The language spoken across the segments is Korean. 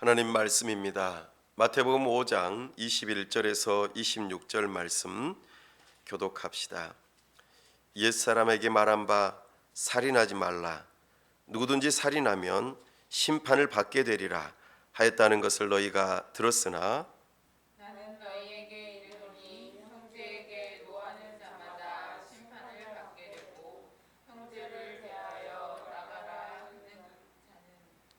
하나님 말씀입니다. 마태복음 5장 21절에서 26절 말씀 교독합시다. 옛사람에게 말한 바 살인하지 말라. 누구든지 살인하면 심판을 받게 되리라 하였다는 것을 너희가 들었으나 나는 너희에게 이르노니 형제에게 노하는 자마다 심판을 받게 되고 형제를 대하여 나가라 하는 자는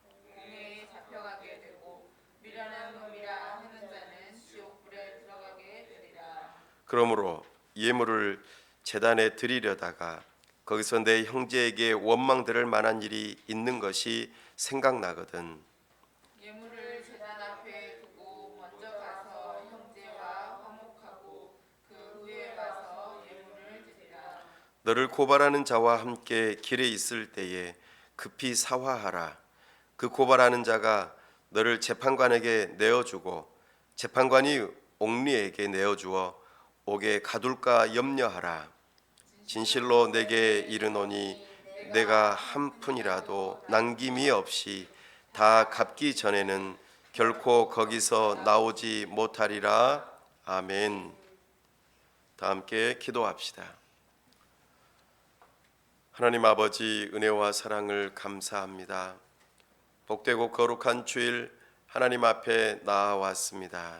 공회에 잡혀가게 되고 미련한 놈이라 하는 자는 지옥불에 들어가게 되리라. 그러므로 예물을 제단에 드리려다가 거기서 내 형제에게 원망들을 만한 일이 있는 것이 생각나거든. 예물을 제단 앞에 두고 먼저 가서 형제와 화목하고 그 후에 와서 예물을 드리라. 너를 고발하는 자와 함께 길에 있을 때에 급히 사화하라. 그 고발하는 자가 너를 재판관에게 내어주고 재판관이 옥리에게 내어주어 옥에 가둘까 염려하라. 진실로 내게 이르노니 내가 한 푼이라도 남김이 없이 다 갚기 전에는 결코 거기서 나오지 못하리라. 아멘. 다 함께 기도합시다. 하나님 아버지, 은혜와 사랑을 감사합니다. 복되고 거룩한 주일 하나님 앞에 나아왔습니다.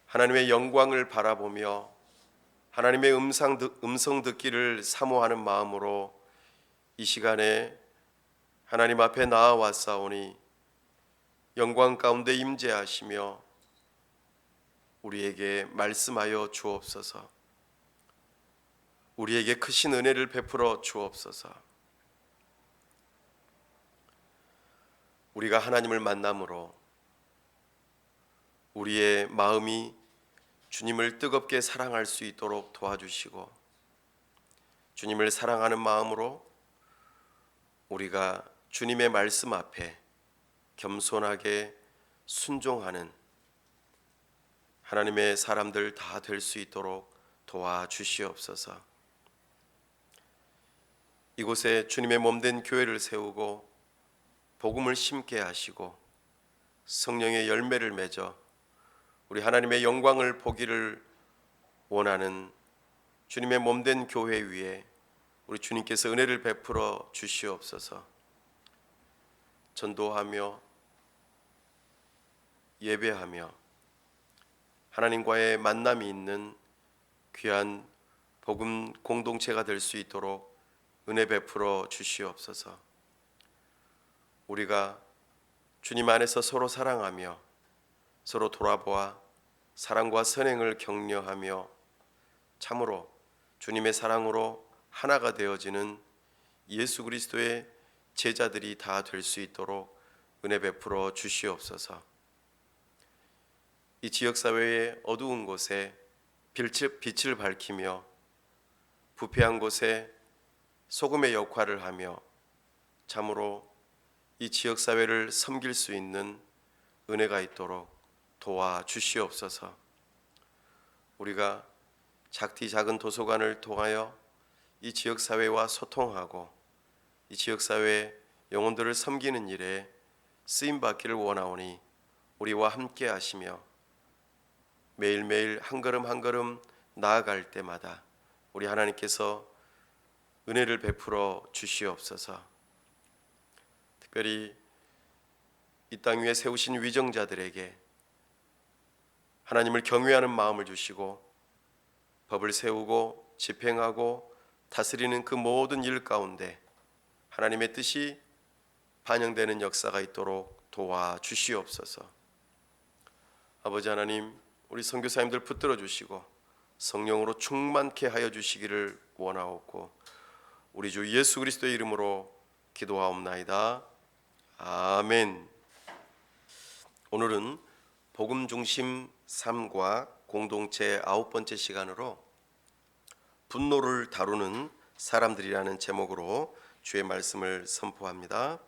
하나님의 영광을 바라보며 하나님의 음성 듣기를 사모하는 마음으로 이 시간에 하나님 앞에 나아왔사오니 영광 가운데 임재하시며 우리에게 말씀하여 주옵소서. 우리에게 크신 은혜를 베풀어 주옵소서. 우리가 하나님을 만남으로 우리의 마음이 주님을 뜨겁게 사랑할 수 있도록 도와주시고 주님을 사랑하는 마음으로 우리가 주님의 말씀 앞에 겸손하게 순종하는 하나님의 사람들 다 될 수 있도록 도와주시옵소서. 이곳에 주님의 몸된 교회를 세우고 복음을 심게 하시고 성령의 열매를 맺어 우리 하나님의 영광을 보기를 원하는 주님의 몸된 교회 위에 우리 주님께서 은혜를 베풀어 주시옵소서. 전도하며 예배하며 하나님과의 만남이 있는 귀한 복음 공동체가 될 수 있도록 은혜 베풀어 주시옵소서. 우리가 주님 안에서 서로 사랑하며 서로 돌아보아 사랑과 선행을 격려하며 참으로 주님의 사랑으로 하나가 되어지는 예수 그리스도의 제자들이 다 될 수 있도록 은혜 베풀어 주시옵소서. 이 지역사회의 어두운 곳에 빛을 밝히며 부패한 곳에 소금의 역할을 하며 참으로 이 지역사회를 섬길 수 있는 은혜가 있도록 도와주시옵소서. 우리가 작디 작은 도서관을 통하여 이 지역사회와 소통하고 이 지역사회의 영혼들을 섬기는 일에 쓰임받기를 원하오니 우리와 함께 하시며 매일매일 한 걸음 한 걸음 나아갈 때마다 우리 하나님께서 은혜를 베풀어 주시옵소서. 특별히 이 땅 위에 세우신 위정자들에게 하나님을 경외하는 마음을 주시고 법을 세우고 집행하고 다스리는 그 모든 일 가운데 하나님의 뜻이 반영되는 역사가 있도록 도와주시옵소서. 아버지 하나님, 우리 선교사님들 붙들어 주시고 성령으로 충만케 하여 주시기를 원하옵고 우리 주 예수 그리스도의 이름으로 기도하옵나이다. 아멘. 오늘은 복음 중심 삶과 공동체 9번째 시간으로 분노를 다루는 사람들이라는 제목으로 주의 말씀을 선포합니다.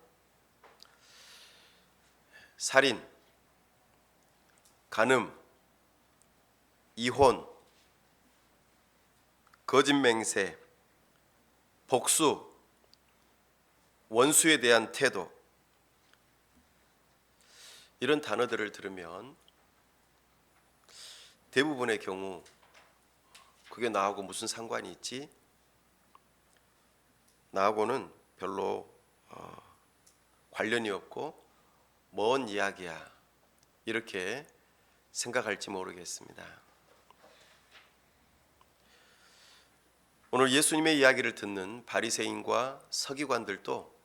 살인, 간음, 이혼, 거짓 맹세, 복수, 원수에 대한 태도, 이런 단어들을 들으면 대부분의 경우 그게 나하고 무슨 상관이 있지? 나하고는 별로 관련이 없고 먼 이야기야, 이렇게 생각할지 모르겠습니다. 오늘 예수님의 이야기를 듣는 바리새인과 서기관들도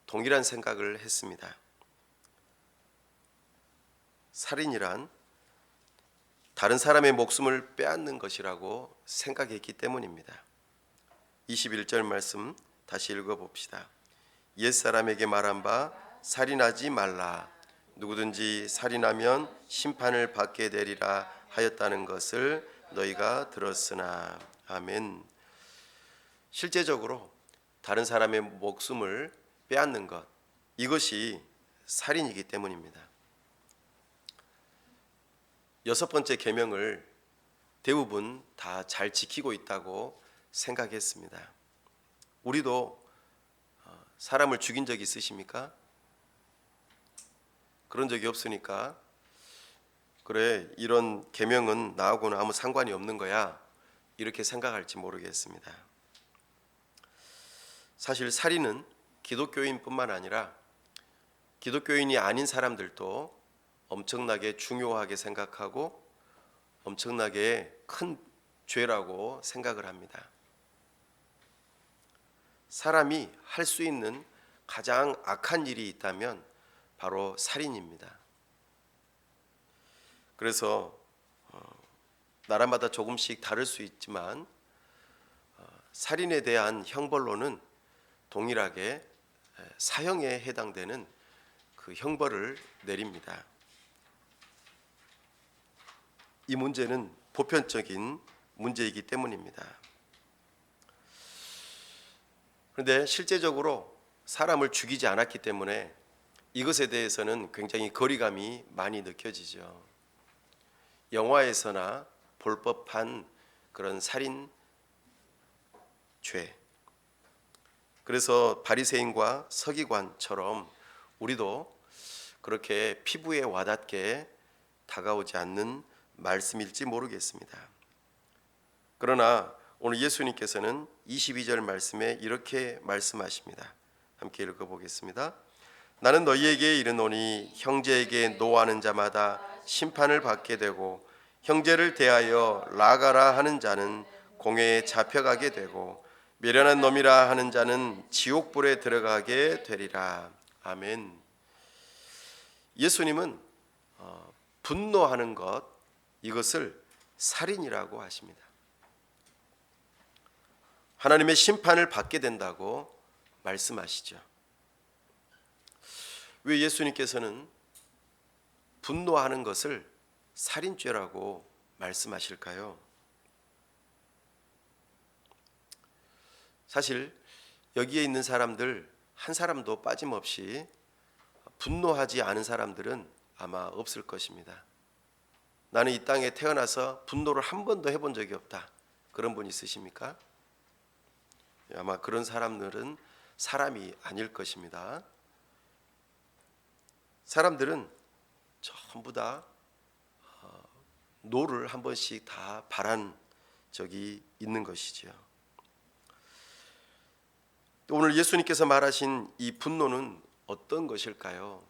동일한 생각을 했습니다. 살인이란 다른 사람의 목숨을 빼앗는 것이라고 생각했기 때문입니다. 21절 말씀 다시 읽어봅시다. 옛사람에게 말한 바 살인하지 말라. 누구든지 살인하면 심판을 받게 되리라 하였다는 것을 너희가 들었으나. 아멘. 실제적으로 다른 사람의 목숨을 빼앗는 것, 이것이 살인이기 때문입니다. 6번째 계명을 대부분 다 잘 지키고 있다고 생각했습니다. 우리도 사람을 죽인 적 있으십니까? 그런 적이 없으니까 그래, 이런 계명은 나하고는 아무 상관이 없는 거야, 이렇게 생각할지 모르겠습니다. 사실 살인은 기독교인뿐만 아니라 기독교인이 아닌 사람들도 엄청나게 중요하게 생각하고 엄청나게 큰 죄라고 생각을 합니다. 사람이 할 수 있는 가장 악한 일이 있다면 바로 살인입니다. 그래서 나라마다 조금씩 다를 수 있지만 살인에 대한 형벌로는 동일하게 사형에 해당되는 그 형벌을 내립니다. 이 문제는 보편적인 문제이기 때문입니다. 그런데 실제적으로 사람을 죽이지 않았기 때문에 이것에 대해서는 굉장히 거리감이 많이 느껴지죠. 영화에서나 볼 법한 그런 살인 죄. 그래서 바리새인과 서기관처럼 우리도 그렇게 피부에 와닿게 다가오지 않는 말씀일지 모르겠습니다. 그러나 오늘 예수님께서는 22절 말씀에 이렇게 말씀하십니다. 함께 읽어보겠습니다. 나는 너희에게 이르노니 형제에게 노하는 자마다 심판을 받게 되고 형제를 대하여 라가라 하는 자는 공회에 잡혀가게 되고 미련한 놈이라 하는 자는 지옥불에 들어가게 되리라. 아멘. 예수님은 분노하는 것, 이것을 살인이라고 하십니다. 하나님의 심판을 받게 된다고 말씀하시죠. 왜 예수님께서는 분노하는 것을 살인죄라고 말씀하실까요? 사실 여기에 있는 사람들 한 사람도 빠짐없이 분노하지 않은 사람들은 아마 없을 것입니다. 나는 이 땅에 태어나서 분노를 한 번도 해본 적이 없다, 그런 분 있으십니까? 아마 그런 사람들은 사람이 아닐 것입니다. 사람들은 전부 다 노를 한 번씩 다 바란 적이 있는 것이지요. 오늘 예수님께서 말하신 이 분노는 어떤 것일까요?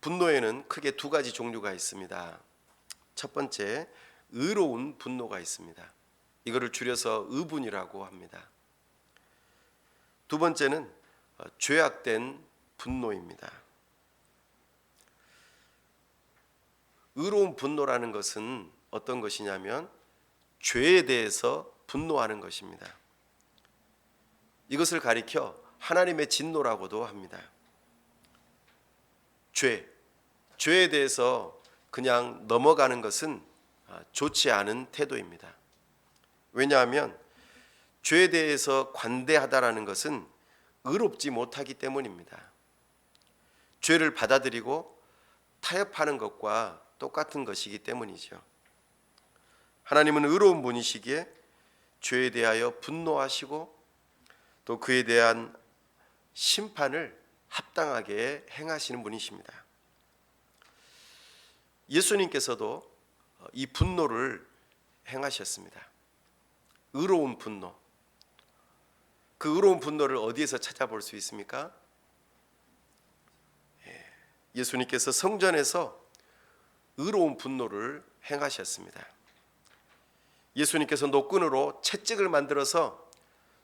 분노에는 크게 두 가지 종류가 있습니다. 첫 번째, 의로운 분노가 있습니다. 이거를 줄여서 의분이라고 합니다. 두 번째는 죄악된 분노입니다. 의로운 분노라는 것은 어떤 것이냐면 죄에 대해서 분노하는 것입니다. 이것을 가리켜 하나님의 진노라고도 합니다. 죄에 대해서 그냥 넘어가는 것은 좋지 않은 태도입니다. 왜냐하면 죄에 대해서 관대하다라는 것은 의롭지 못하기 때문입니다. 죄를 받아들이고 타협하는 것과 똑같은 것이기 때문이죠. 하나님은 의로운 분이시기에 죄에 대하여 분노하시고 또 그에 대한 심판을 합당하게 행하시는 분이십니다. 예수님께서도 이 분노를 행하셨습니다. 의로운 분노. 그 의로운 분노를 어디에서 찾아볼 수 있습니까? 예수님께서 성전에서 의로운 분노를 행하셨습니다. 예수님께서 노끈으로 채찍을 만들어서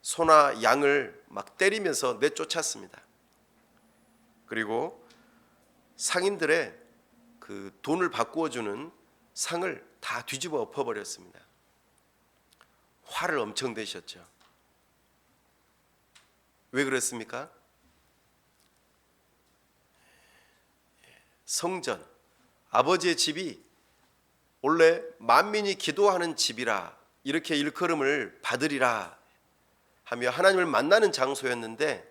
소나 양을 막 때리면서 내쫓았습니다. 그리고 상인들의 그 돈을 바꾸어 주는 상을 다 뒤집어 엎어버렸습니다. 화를 엄청 내셨죠. 왜 그랬습니까? 성전, 아버지의 집이 원래 만민이 기도하는 집이라 이렇게 일컬음을 받으리라 하며 하나님을 만나는 장소였는데,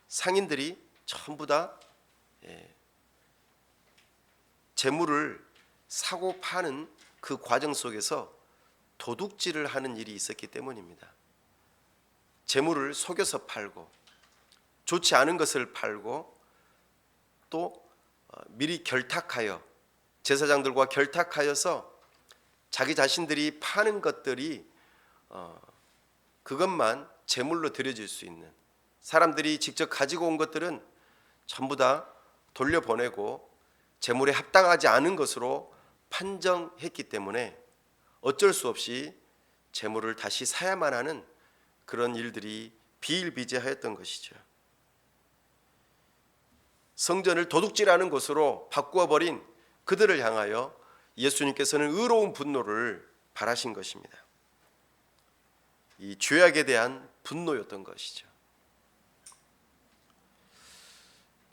상인들이 전부 다 재물을 사고 파는 그 과정 속에서 도둑질을 하는 일이 있었기 때문입니다. 재물을 속여서 팔고 좋지 않은 것을 팔고 또 미리 결탁하여 제사장들과 결탁하여서 자기 자신들이 파는 것들이 그것만 제물로 드려질 수 있는, 사람들이 직접 가지고 온 것들은 전부 다 돌려보내고 제물에 합당하지 않은 것으로 판정했기 때문에 어쩔 수 없이 제물을 다시 사야만 하는 그런 일들이 비일비재하였던 것이죠. 성전을 도둑질하는 곳으로 바꾸어버린 그들을 향하여 예수님께서는 의로운 분노를 발하신 것입니다. 이 죄악에 대한 분노였던 것이죠.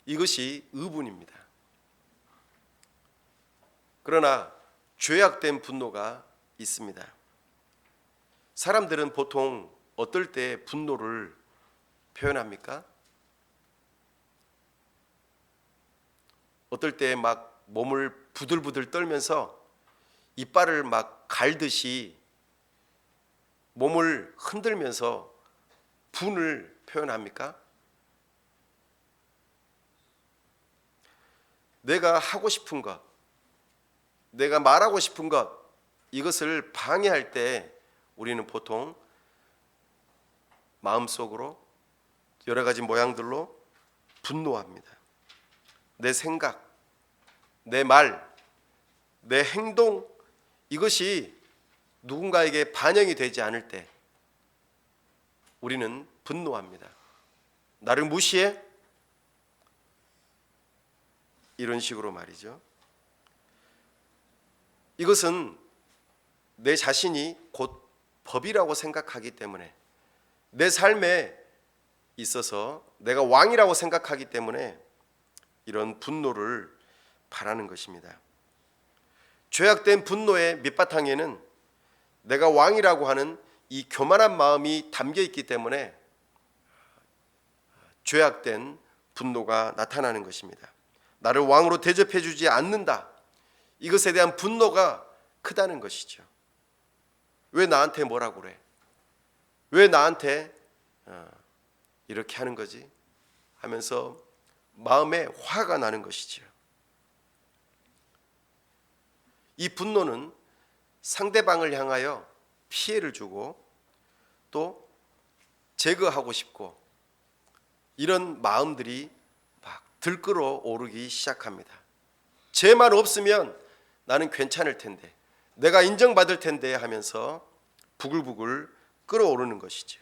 이것이 의분입니다. 그러나 죄악된 분노가 있습니다. 사람들은 보통 어떨 때 분노를 표현합니까? 어떨 때 막 몸을 부들부들 떨면서 이빨을 막 갈듯이 몸을 흔들면서 분을 표현합니까? 내가 하고 싶은 것, 내가 말하고 싶은 것, 이것을 방해할 때 우리는 보통 마음속으로 여러 가지 모양들로 분노합니다. 내 생각, 내 말, 내 행동, 이것이 누군가에게 반영이 되지 않을 때 우리는 분노합니다. 나를 무시해? 이런 식으로 말이죠. 이것은 내 자신이 곧 법이라고 생각하기 때문에, 내 삶에 있어서 내가 왕이라고 생각하기 때문에 이런 분노를 바라는 것입니다. 죄악된 분노의 밑바탕에는 내가 왕이라고 하는 이 교만한 마음이 담겨 있기 때문에 죄악된 분노가 나타나는 것입니다. 나를 왕으로 대접해 주지 않는다, 이것에 대한 분노가 크다는 것이죠. 왜 나한테 뭐라고 그래? 왜 나한테 이렇게 하는 거지? 하면서 마음에 화가 나는 것이죠. 이 분노는 상대방을 향하여 피해를 주고 또 제거하고 싶고 이런 마음들이 막 들끓어 오르기 시작합니다. 죄만 없으면 나는 괜찮을 텐데, 내가 인정받을 텐데 하면서 부글부글 끓어오르는 것이죠.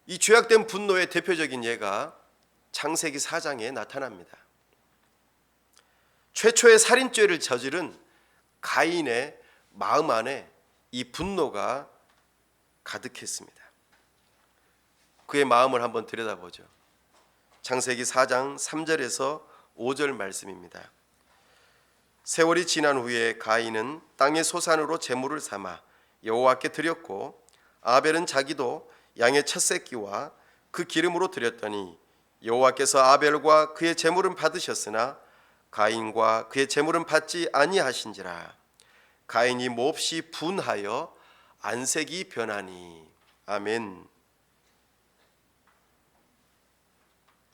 이 죄악된 분노의 대표적인 예가 창세기 4장에 나타납니다. 최초의 살인죄를 저지른 가인의 마음 안에 이 분노가 가득했습니다. 그의 마음을 한번 들여다보죠. 창세기 4장 3절에서 5절 말씀입니다. 세월이 지난 후에 가인은 땅의 소산으로 제물을 삼아 여호와께 드렸고, 아벨은 자기도 양의 첫 새끼와 그 기름으로 드렸더니 여호와께서 아벨과 그의 제물은 받으셨으나 가인과 그의 제물은 받지 아니하신지라. 가인이 몹시 분하여 안색이 변하니. 아멘.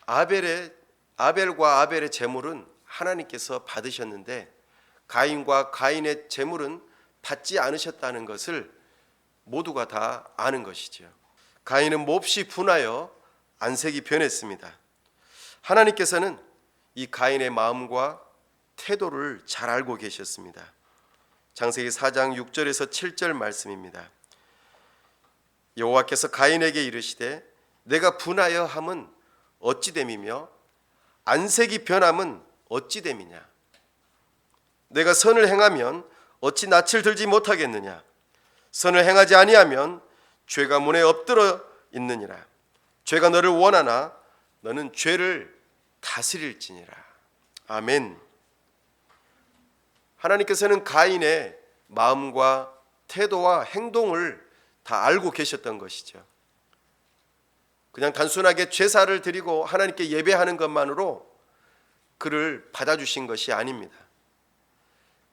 아벨의 아벨과 아벨의 제물은 하나님께서 받으셨는데 가인과 가인의 제물은 받지 않으셨다는 것을 모두가 다 아는 것이죠. 가인은 몹시 분하여 안색이 변했습니다. 하나님께서는 이 가인의 마음과 태도를 잘 알고 계셨습니다. 창세기 4장 6절에서 7절 말씀입니다. 여호와께서 가인에게 이르시되 내가 분하여 함은 어찌 됨이며 안색이 변함은 어찌 됨이냐. 내가 선을 행하면 어찌 낯을 들지 못하겠느냐. 선을 행하지 아니하면 죄가 문에 엎드러 있느니라. 죄가 너를 원하나 너는 죄를 다스릴지니라. 아멘. 하나님께서는 가인의 마음과 태도와 행동을 다 알고 계셨던 것이죠. 그냥 단순하게 제사를 드리고 하나님께 예배하는 것만으로 그를 받아주신 것이 아닙니다.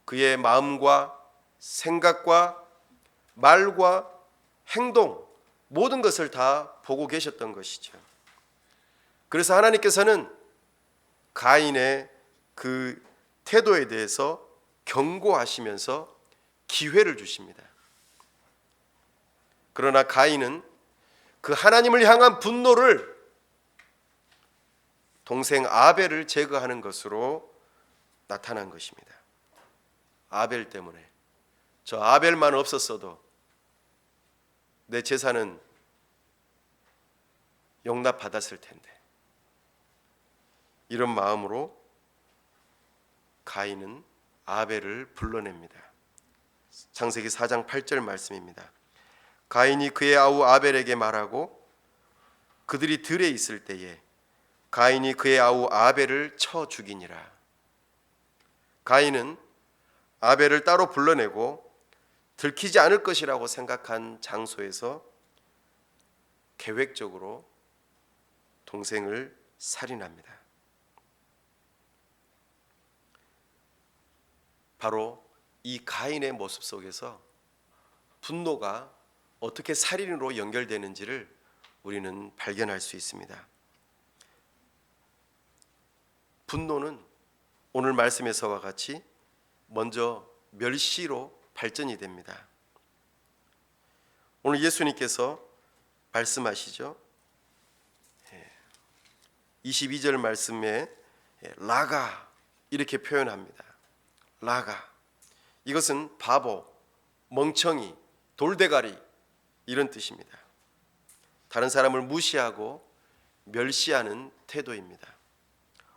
그의 마음과 생각과 말과 행동 모든 것을 다 보고 계셨던 것이죠. 그래서 하나님께서는 가인의 그 태도에 대해서 경고하시면서 기회를 주십니다. 그러나 가인은 그 하나님을 향한 분노를 동생 아벨을 제거하는 것으로 나타난 것입니다. 아벨 때문에 저 아벨만 없었어도 내 제사는 용납받았을 텐데, 이런 마음으로 가인은 아벨을 불러냅니다. 창세기 4장 8절 말씀입니다. 가인이 그의 아우 아벨에게 말하고 그들이 들에 있을 때에 가인이 그의 아우 아벨을 쳐 죽이니라. 가인은 아벨을 따로 불러내고 들키지 않을 것이라고 생각한 장소에서 계획적으로 동생을 살인합니다. 바로 이 가인의 모습 속에서 분노가 어떻게 살인으로 연결되는지를 우리는 발견할 수 있습니다. 분노는 오늘 말씀에서와 같이 먼저 멸시로 발전이 됩니다. 오늘 예수님께서 말씀하시죠. 22절 말씀에 라가 이렇게 표현합니다. 라가, 이것은 바보, 멍청이, 돌대가리 이런 뜻입니다. 다른 사람을 무시하고 멸시하는 태도입니다.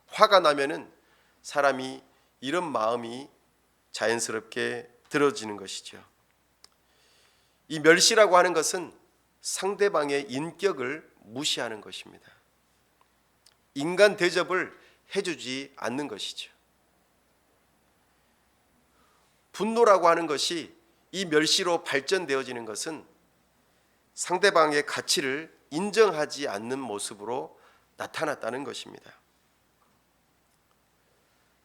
화가 나면은 사람이 이런 마음이 자연스럽게 들어지는 것이죠. 이 멸시라고 하는 것은 상대방의 인격을 무시하는 것입니다. 인간 대접을 해주지 않는 것이죠. 분노라고 하는 것이 이 멸시로 발전되어지는 것은 상대방의 가치를 인정하지 않는 모습으로 나타났다는 것입니다.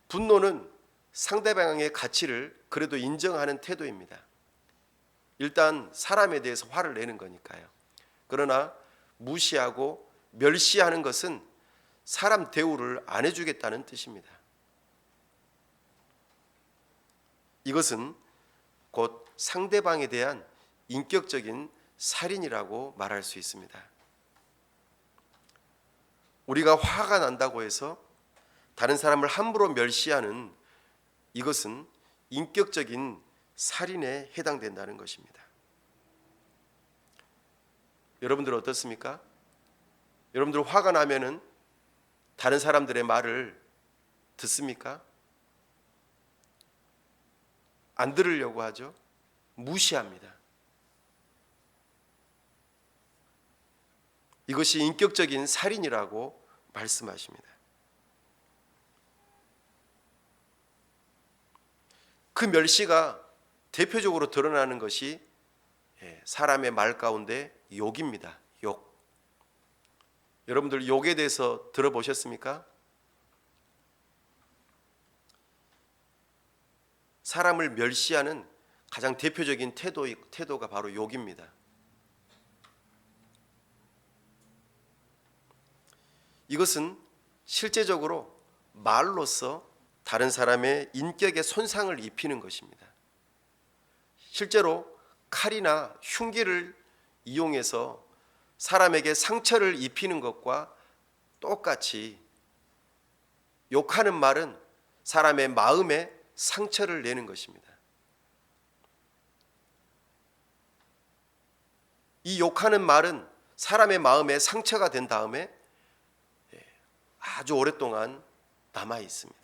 분노는 상대방의 가치를 그래도 인정하는 태도입니다. 일단 사람에 대해서 화를 내는 거니까요. 그러나 무시하고 멸시하는 것은 사람 대우를 안 해주겠다는 뜻입니다. 이것은 곧 상대방에 대한 인격적인 살인이라고 말할 수 있습니다. 우리가 화가 난다고 해서 다른 사람을 함부로 멸시하는 이것은 인격적인 살인에 해당된다는 것입니다. 여러분들 어떻습니까? 여러분들 화가 나면은 다른 사람들의 말을 듣습니까? 안 들으려고 하죠. 무시합니다. 이것이 인격적인 살인이라고 말씀하십니다. 그 멸시가 대표적으로 드러나는 것이 사람의 말 가운데 욕입니다. 욕. 여러분들 욕에 대해서 들어보셨습니까? 사람을 멸시하는 가장 대표적인 태도가 바로 욕입니다. 이것은 실제적으로 말로써 다른 사람의 인격에 손상을 입히는 것입니다. 실제로 칼이나 흉기를 이용해서 사람에게 상처를 입히는 것과 똑같이 욕하는 말은 사람의 마음에 상처를 내는 것입니다. 이 욕하는 말은 사람의 마음에 상처가 된 다음에 아주 오랫동안 남아 있습니다.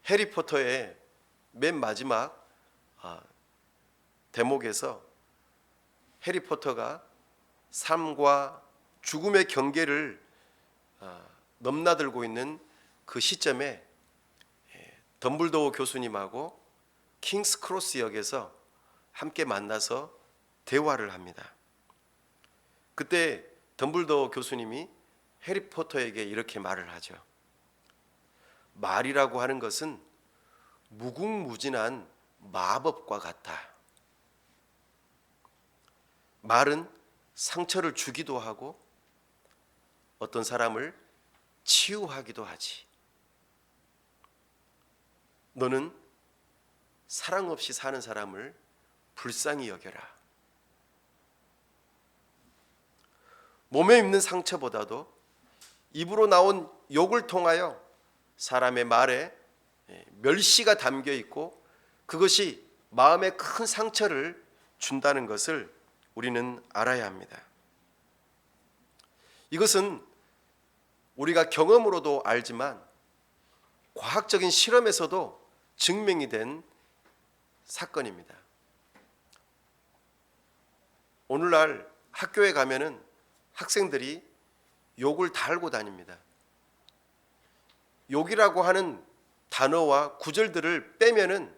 해리포터의 맨 마지막 대목에서 해리포터가 삶과 죽음의 경계를 넘나들고 있는 그 시점에 덤블도어 교수님하고 킹스 크로스 역에서 함께 만나서 대화를 합니다. 그때 덤블도어 교수님이 해리포터에게 이렇게 말을 하죠. 말이라고 하는 것은 무궁무진한 마법과 같다. 말은 상처를 주기도 하고 어떤 사람을 치유하기도 하지. 너는 사랑 없이 사는 사람을 불쌍히 여겨라. 몸에 입는 상처보다도 입으로 나온 욕을 통하여 사람의 말에 멸시가 담겨 있고 그것이 마음에 큰 상처를 준다는 것을 우리는 알아야 합니다. 이것은 우리가 경험으로도 알지만 과학적인 실험에서도 증명이 된 사건입니다. 오늘날 학교에 가면은 학생들이 욕을 달고 다닙니다. 욕이라고 하는 단어와 구절들을 빼면은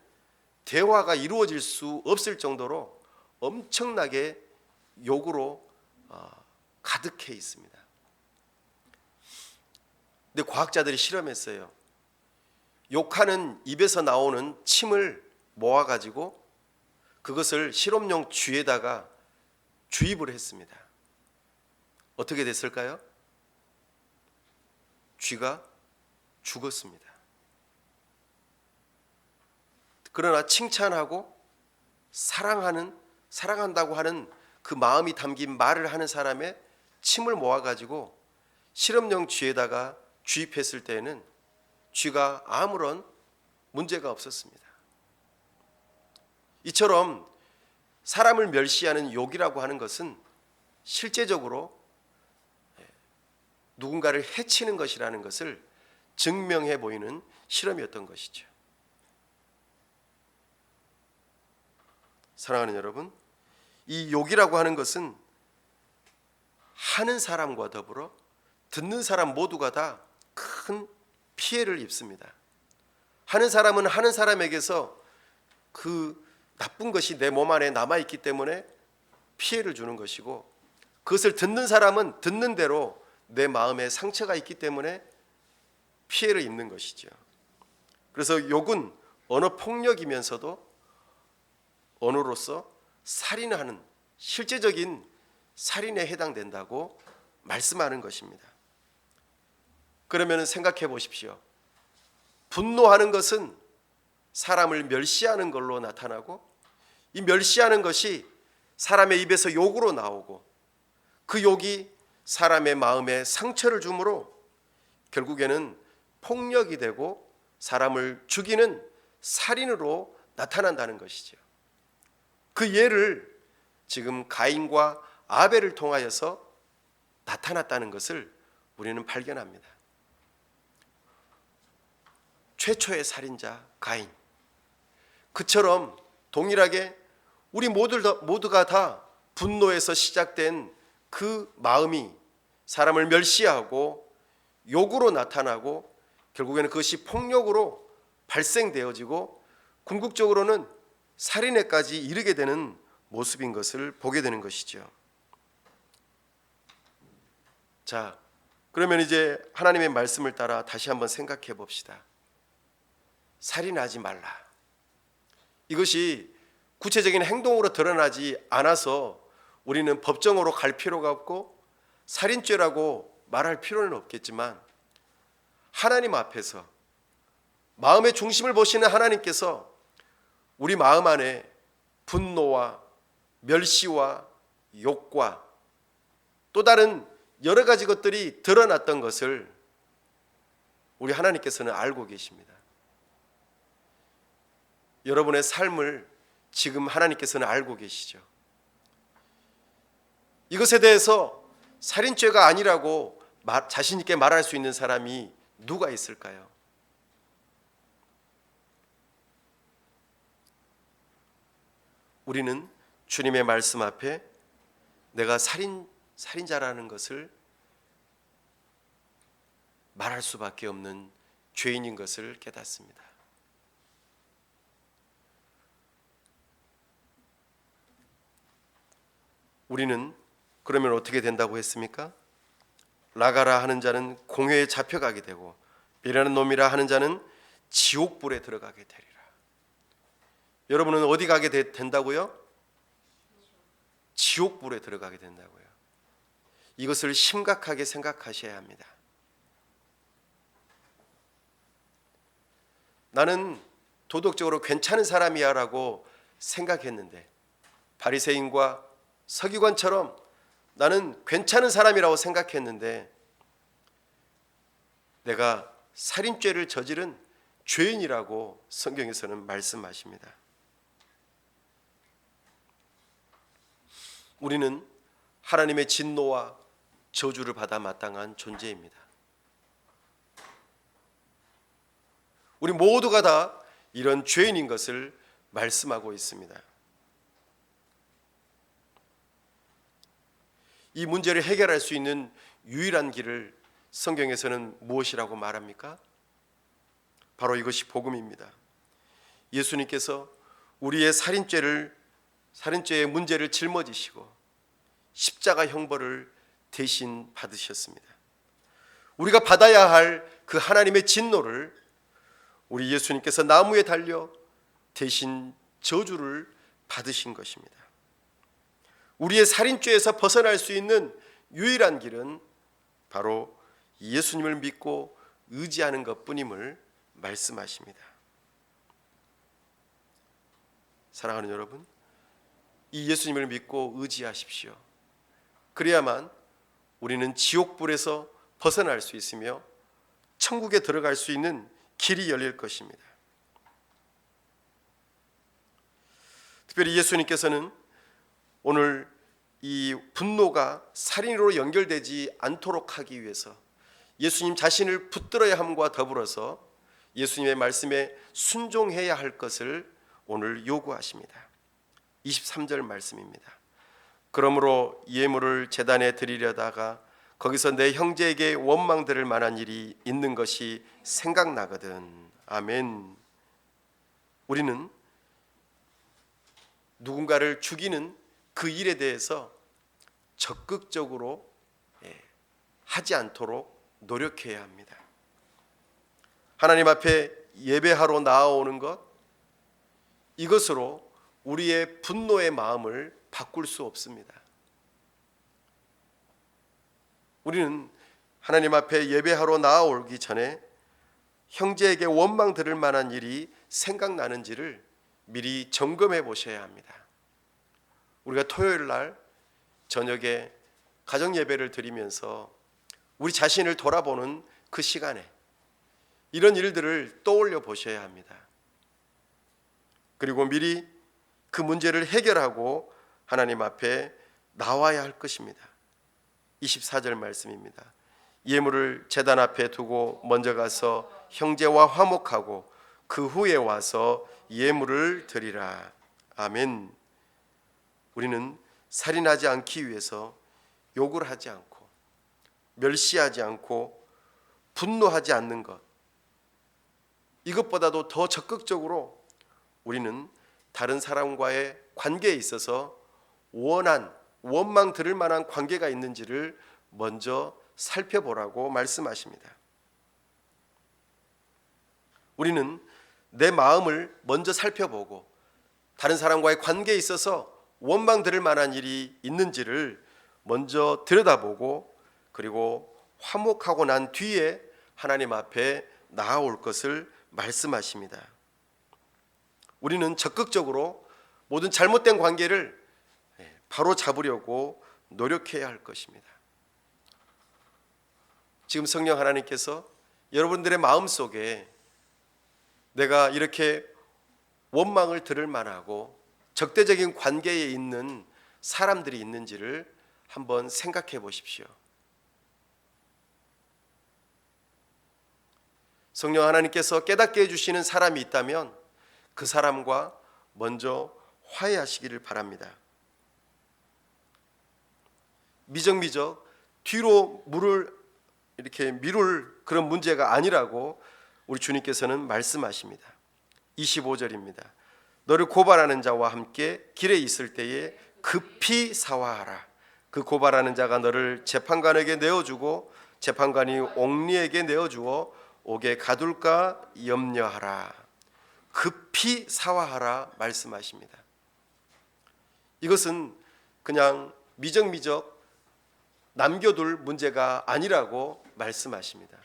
대화가 이루어질 수 없을 정도로 엄청나게 욕으로 가득해 있습니다. 근데 과학자들이 실험했어요. 욕하는 입에서 나오는 침을 모아가지고 그것을 실험용 쥐에다가 주입을 했습니다. 어떻게 됐을까요? 쥐가 죽었습니다. 그러나 칭찬하고 사랑한다고 하는 그 마음이 담긴 말을 하는 사람의 침을 모아가지고 실험용 쥐에다가 주입했을 때에는 쥐가 아무런 문제가 없었습니다. 이처럼 사람을 멸시하는 욕이라고 하는 것은 실제적으로 누군가를 해치는 것이라는 것을 증명해 보이는 실험이었던 것이죠. 사랑하는 여러분, 이 욕이라고 하는 것은 하는 사람과 더불어 듣는 사람 모두가 다 큰 피해를 입습니다. 하는 사람은 하는 사람에게서 그 나쁜 것이 내 몸 안에 남아있기 때문에 피해를 주는 것이고, 그것을 듣는 사람은 듣는 대로 내 마음에 상처가 있기 때문에 피해를 입는 것이죠. 그래서 욕은 언어 폭력이면서도 언어로서 살인하는 실제적인 살인에 해당된다고 말씀하는 것입니다. 그러면 생각해 보십시오. 분노하는 것은 사람을 멸시하는 걸로 나타나고, 이 멸시하는 것이 사람의 입에서 욕으로 나오고, 그 욕이 사람의 마음에 상처를 주므로 결국에는 폭력이 되고 사람을 죽이는 살인으로 나타난다는 것이죠. 그 예를 지금 가인과 아벨을 통하여서 나타났다는 것을 우리는 발견합니다. 최초의 살인자 가인, 그처럼 동일하게 우리 모두가 다 분노에서 시작된 그 마음이 사람을 멸시하고 욕으로 나타나고 결국에는 그것이 폭력으로 발생되어지고 궁극적으로는 살인에까지 이르게 되는 모습인 것을 보게 되는 것이죠. 자, 그러면 이제 하나님의 말씀을 따라 다시 한번 생각해 봅시다. 살인하지 말라. 이것이 구체적인 행동으로 드러나지 않아서 우리는 법정으로 갈 필요가 없고 살인죄라고 말할 필요는 없겠지만 하나님 앞에서 마음의 중심을 보시는 하나님께서 우리 마음 안에 분노와 멸시와 욕과 또 다른 여러 가지 것들이 드러났던 것을 우리 하나님께서는 알고 계십니다. 여러분의 삶을 지금 하나님께서는 알고 계시죠. 이것에 대해서 살인죄가 아니라고 자신 있게 말할 수 있는 사람이 누가 있을까요? 우리는 주님의 말씀 앞에 내가 살인자라는 것을 말할 수밖에 없는 죄인인 것을 깨닫습니다. 우리는 그러면 어떻게 된다고 했습니까? 나가라 하는 자는 공회에 잡혀가게 되고 이라는 놈이라 하는 자는 지옥불에 들어가게 되리라. 여러분은 어디 가게 된다고요? 지옥불에 들어가게 된다고요. 이것을 심각하게 생각하셔야 합니다. 나는 도덕적으로 괜찮은 사람이야 라고 생각했는데 바리새인과 서기관처럼 나는 괜찮은 사람이라고 생각했는데 내가 살인죄를 저지른 죄인이라고 성경에서는 말씀하십니다. 우리는 하나님의 진노와 저주를 받아 마땅한 존재입니다. 우리 모두가 다 이런 죄인인 것을 말씀하고 있습니다. 이 문제를 해결할 수 있는 유일한 길을 성경에서는 무엇이라고 말합니까? 바로 이것이 복음입니다. 예수님께서 우리의 살인죄의 문제를 짊어지시고 십자가 형벌을 대신 받으셨습니다. 우리가 받아야 할 그 하나님의 진노를 우리 예수님께서 나무에 달려 대신 저주를 받으신 것입니다. 우리의 살인죄에서 벗어날 수 있는 유일한 길은 바로 예수님을 믿고 의지하는 것뿐임을 말씀하십니다. 사랑하는 여러분, 이 예수님을 믿고 의지하십시오. 그래야만 우리는 지옥불에서 벗어날 수 있으며 천국에 들어갈 수 있는 길이 열릴 것입니다. 특별히 예수님께서는 오늘 이 분노가 살인으로 연결되지 않도록 하기 위해서 예수님 자신을 붙들어야 함과 더불어서 예수님의 말씀에 순종해야 할 것을 오늘 요구하십니다. 23절 말씀입니다. 그러므로 예물을 제단에 드리려다가 거기서 내 형제에게 원망 들을 만한 일이 있는 것이 생각나거든. 아멘. 우리는 누군가를 죽이는 그 일에 대해서 적극적으로 하지 않도록 노력해야 합니다. 하나님 앞에 예배하러 나아오는 것, 이것으로 우리의 분노의 마음을 바꿀 수 없습니다. 우리는 하나님 앞에 예배하러 나아오기 전에 형제에게 원망 들을 만한 일이 생각나는지를 미리 점검해 보셔야 합니다. 우리가 토요일 날 저녁에 가정 예배를 드리면서 우리 자신을 돌아보는 그 시간에 이런 일들을 떠올려 보셔야 합니다. 그리고 미리 그 문제를 해결하고 하나님 앞에 나와야 할 것입니다. 24절 말씀입니다. 예물을 제단 앞에 두고 먼저 가서 형제와 화목하고 그 후에 와서 예물을 드리라. 아멘. 우리는 살인하지 않기 위해서 욕을 하지 않고 멸시하지 않고 분노하지 않는 것, 이것보다도 더 적극적으로 우리는 다른 사람과의 관계에 있어서 원망 들을 만한 관계가 있는지를 먼저 살펴보라고 말씀하십니다. 우리는 내 마음을 먼저 살펴보고 다른 사람과의 관계에 있어서 원망 들을 만한 일이 있는지를 먼저 들여다보고 그리고 화목하고 난 뒤에 하나님 앞에 나아올 것을 말씀하십니다. 우리는 적극적으로 모든 잘못된 관계를 바로 잡으려고 노력해야 할 것입니다. 지금 성령 하나님께서 여러분들의 마음속에 내가 이렇게 원망을 들을 만하고 적대적인 관계에 있는 사람들이 있는지를 한번 생각해 보십시오. 성령 하나님께서 깨닫게 해주시는 사람이 있다면 그 사람과 먼저 화해하시기를 바랍니다. 미적미적 뒤로 이렇게 미룰 그런 문제가 아니라고 우리 주님께서는 말씀하십니다. 25절입니다. 너를 고발하는 자와 함께 길에 있을 때에 급히 사화하라. 그 고발하는 자가 너를 재판관에게 내어주고 재판관이 옥리에게 내어주어 옥에 가둘까 염려하라. 급히 사화하라 말씀하십니다. 이것은 그냥 미적미적 남겨둘 문제가 아니라고 말씀하십니다.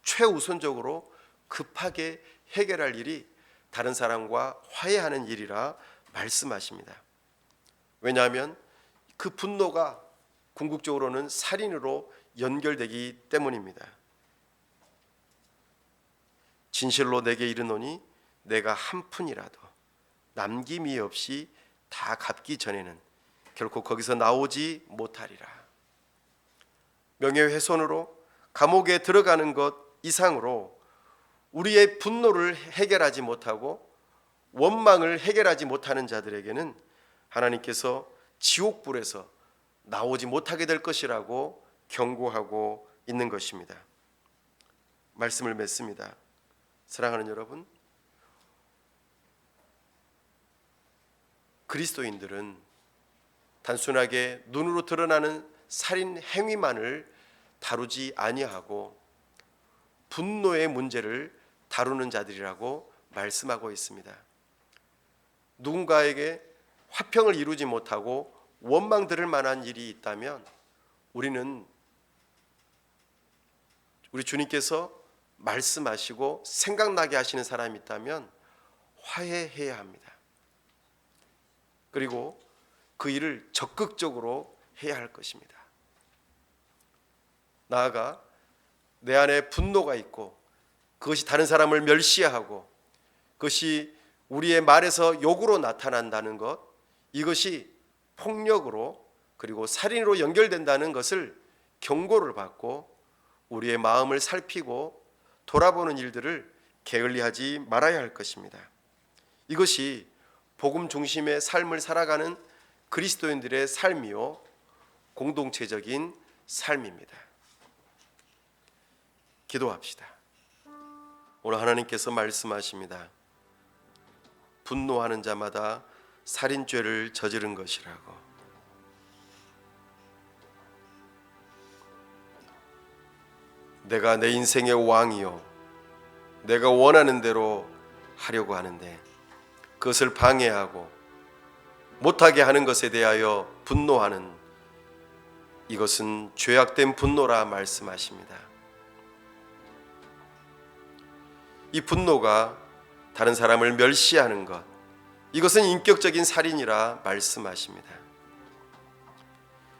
최우선적으로 급하게 해결할 일이 다른 사람과 화해하는 일이라 말씀하십니다. 왜냐하면 그 분노가 궁극적으로는 살인으로 연결되기 때문입니다. 진실로 내게 이르노니 내가 한 푼이라도 남김이 없이 다 갚기 전에는 결코 거기서 나오지 못하리라. 명예훼손으로 감옥에 들어가는 것 이상으로 우리의 분노를 해결하지 못하고 원망을 해결하지 못하는 자들에게는 하나님께서 지옥불에서 나오지 못하게 될 것이라고 경고하고 있는 것입니다. 말씀을 맺습니다. 사랑하는 여러분, 그리스도인들은 단순하게 눈으로 드러나는 살인 행위만을 다루지 아니하고 분노의 문제를 다루는 자들이라고 말씀하고 있습니다. 누군가에게 화평을 이루지 못하고 원망 들을 만한 일이 있다면 우리 주님께서 말씀하시고 생각나게 하시는 사람이 있다면 화해해야 합니다. 그리고 그 일을 적극적으로 해야 할 것입니다. 나아가 내 안에 분노가 있고 그것이 다른 사람을 멸시하고 그것이 우리의 말에서 욕으로 나타난다는 것, 이것이 폭력으로 그리고 살인으로 연결된다는 것을 경고를 받고 우리의 마음을 살피고 돌아보는 일들을 게을리하지 말아야 할 것입니다. 이것이 복음 중심의 삶을 살아가는 그리스도인들의 삶이요 공동체적인 삶입니다. 기도합시다. 오늘 하나님께서 말씀하십니다. 분노하는 자마다 살인죄를 저지른 것이라고. 내가 내 인생의 왕이요 내가 원하는 대로 하려고 하는데 그것을 방해하고 못하게 하는 것에 대하여 분노하는 이것은 죄악된 분노라 말씀하십니다. 이 분노가 다른 사람을 멸시하는 것, 이것은 인격적인 살인이라 말씀하십니다.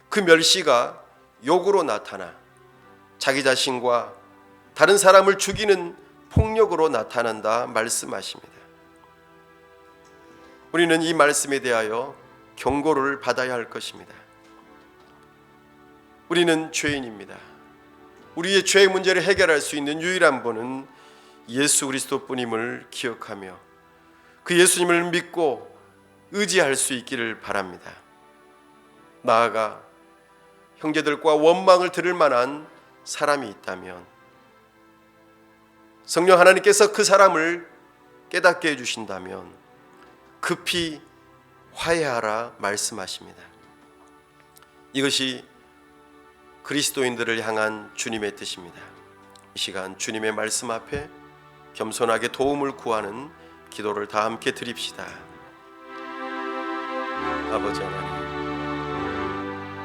그 멸시가 욕으로 나타나 자기 자신과 다른 사람을 죽이는 폭력으로 나타난다 말씀하십니다. 우리는 이 말씀에 대하여 경고를 받아야 할 것입니다. 우리는 죄인입니다. 우리의 죄의 문제를 해결할 수 있는 유일한 분은 예수 그리스도뿐임을 기억하며 그 예수님을 믿고 의지할 수 있기를 바랍니다. 나아가 형제들과 원망을 들을 만한 사람이 있다면 성령 하나님께서 그 사람을 깨닫게 해주신다면 급히 화해하라 말씀하십니다. 이것이 그리스도인들을 향한 주님의 뜻입니다. 이 시간 주님의 말씀 앞에 겸손하게 도움을 구하는 기도를 다 함께 드립시다. 아버지 하나님,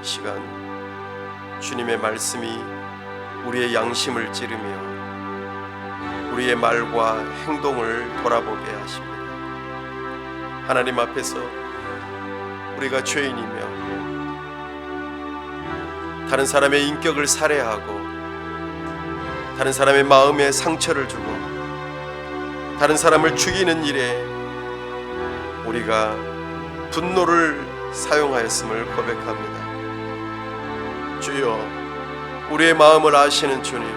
시간 주님의 말씀이 우리의 양심을 찌르며 우리의 말과 행동을 돌아보게 하십니다. 하나님 앞에서 우리가 죄인이며 다른 사람의 인격을 살해하고 다른 사람의 마음에 상처를 주고 다른 사람을 죽이는 일에 우리가 분노를 사용하였음을 고백합니다. 주여, 우리의 마음을 아시는 주님,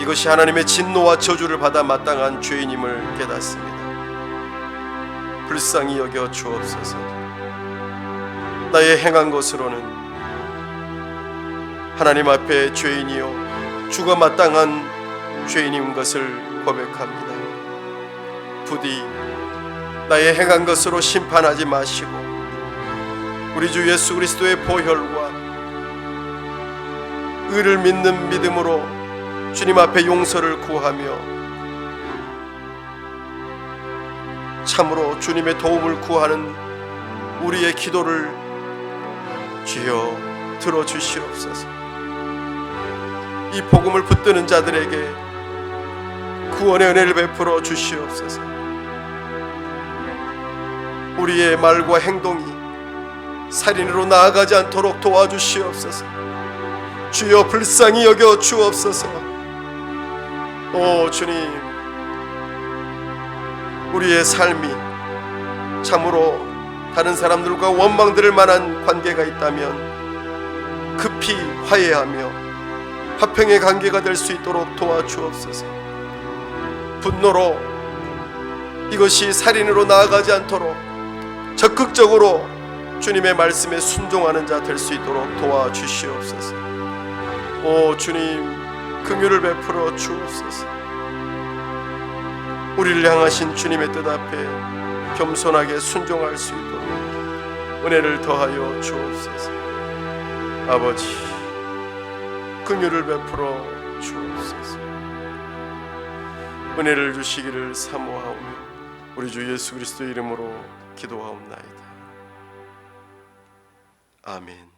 이것이 하나님의 진노와 저주를 받아 마땅한 죄인임을 깨닫습니다. 불쌍히 여겨 주옵소서. 나의 행한 것으로는 하나님 앞에 죄인이요 죽어 마땅한 죄인인 것을 고백합니다. 부디 나의 행한 것으로 심판하지 마시고 우리 주 예수 그리스도의 보혈과 의를 믿는 믿음으로 주님 앞에 용서를 구하며 참으로 주님의 도움을 구하는 우리의 기도를 주여 들어주시옵소서. 이 복음을 붙드는 자들에게 구원의 은혜를 베풀어 주시옵소서. 우리의 말과 행동이 살인으로 나아가지 않도록 도와주시옵소서. 주여 불쌍히 여겨 주옵소서. 오 주님, 우리의 삶이 참으로 다른 사람들과 원망들을 만한 관계가 있다면 급히 화해하며 화평의 관계가 될 수 있도록 도와주옵소서. 분노로 이것이 살인으로 나아가지 않도록 적극적으로 주님의 말씀에 순종하는 자 될 수 있도록 도와주시옵소서. 오 주님, 긍휼을 베풀어 주옵소서. 우리를 향하신 주님의 뜻 앞에 겸손하게 순종할 수 있도록 은혜를 더하여 주옵소서. 아버지, 긍휼을 베풀어 주옵소서. 은혜를 주시기를 사모하오며 우리 주 예수 그리스도 이름으로 기도하옵나이다. 아멘.